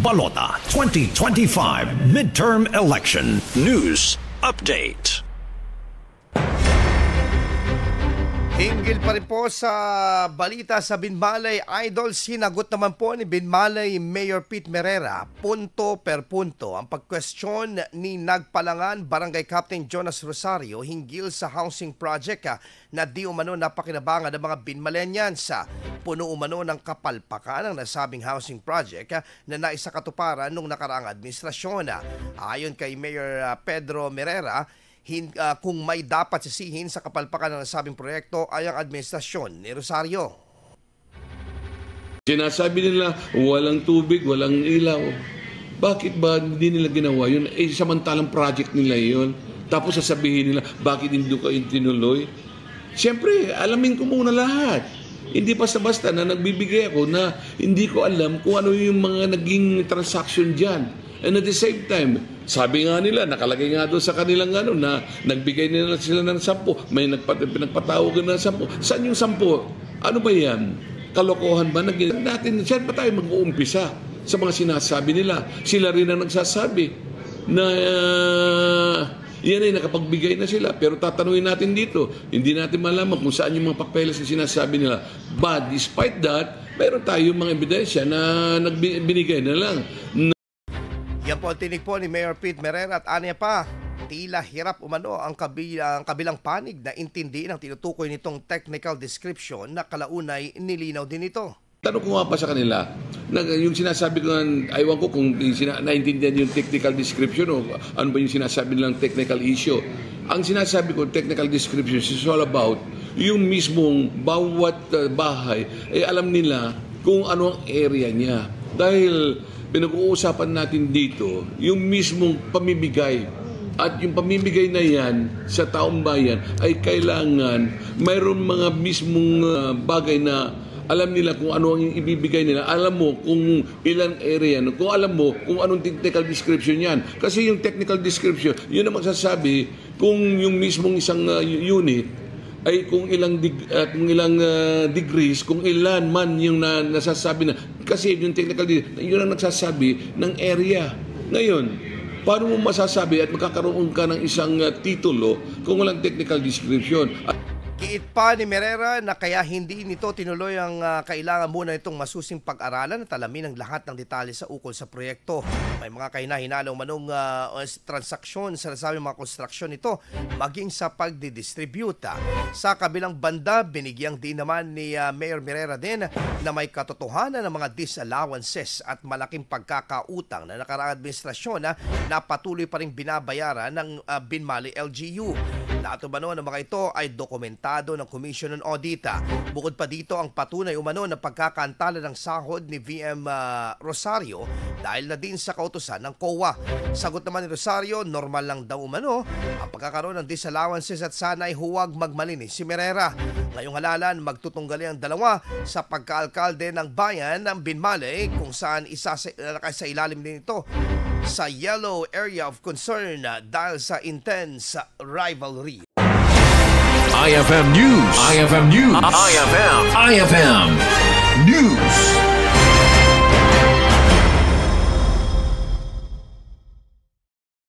Balota 2025 Midterm Election News Update. Hinggil pa rin po sa balita sa Binmalay Idol, sinagot naman po ni Binmalay Mayor Pete Merera punto per punto ang pag-question ni Nagpalangan Barangay Captain Jonas Rosario hinggil sa housing project na di umano napakinabangan ng mga Binmalenyans. Puno umano ng kapalpakan ang nasabing housing project na naisakatuparan nung nakaraang administrasyon. Ayon kay Mayor Pedro Merera, kung may dapat sisihin sa kapalpakan ng nasabing proyekto ay ang administrasyon ni Rosario. Sinasabi nila walang tubig, walang ilaw. Bakit ba hindi nila ginawa yun? Samantalang project nila yun. Tapos sasabihin nila, bakit hindi ko tinuloy? Siyempre, alamin ko muna lahat. Hindi basta-basta na nagbibigay ako na hindi ko alam kung ano yung mga naging transaction dyan. And at the same time, sabi nga nila, nakalagay nga doon sa kanilang na nagbigay nila sila ng 10. May pinagpatawagan ng 10. Saan yung 10? Ano ba yan? Kalokohan ba? Natin, saan pa tayo mag-uumpisa sa mga sinasabi nila? Sila rin ang nagsasabi na yan ay nakapagbigay na sila. Pero tatanungin natin dito, hindi natin malaman kung saan yung mga papeles na sinasabi nila. But despite that, meron tayong mga ebidensya na binigay na lang. Yan po ang tinig po ni Mayor Pete Merera at anya pa, tila hirap umano ang kabilang panig na intindihin ang tinutukoy nitong technical description na kalaunay nilinaw din ito. Tanong ko nga pa sa kanila, yung sinasabi ko, aywan ko kung naintindihan yung technical description o ano ba yung sinasabi nilang technical issue. Ang sinasabi ko, technical description is all about yung mismong bawat bahay, alam nila kung ano ang area niya. Dahil pinag-uusapan natin dito yung mismong pamimigay. At yung pamimigay na yan sa taong bayan ay kailangan mayroon mga mismong bagay na alam nila kung ano ang ibibigay nila. Alam mo kung ilang area, kung alam mo kung anong technical description yan. Kasi yung technical description, yun ang magsasabi kung yung mismong isang unit ay kung ilang degrees, kung ilan man yung nasasabi na. Kasi yung technical, yun ang nagsasabi ng area. Ngayon, paano mo masasabi at magkakaroon ka ng isang titulo kung walang technical description? Giit pa ni Merera na kaya hindi nito tinuloy ang kailangan muna itong masusing pag-aralan at alamin ang lahat ng detalye sa ukol sa proyekto. May mga kahinahinalong manong transaksyon sa nasabing mga konstruksyon nito maging sa pagdidistribute. Sa kabilang banda, binigyang din naman ni Mayor Merera din na may katotohanan ng mga disallowances at malaking pagkakautang na nakaraang administrasyon na patuloy pa rin binabayaran ng Binmalay LGU. Lahat umano ng mga ito ay dokumentado ng Commission on Audit. Bukod pa dito ang patunay umano na pagkakantala ng sahod ni VM Rosario dahil na din sa kautusan ng COA. Sagot naman ni Rosario, normal lang daw umano ang pagkakaroon ng disallowances at sana ay huwag magmalinis si Merera. Ngayong halalan, magtutunggali ang dalawa sa pagkaalkalde ng bayan ng Binmalay kung saan isa sa ilalim din ito sa yellow area of concern dahil sa intense rivalry. IFM News. IFM News. IFM News.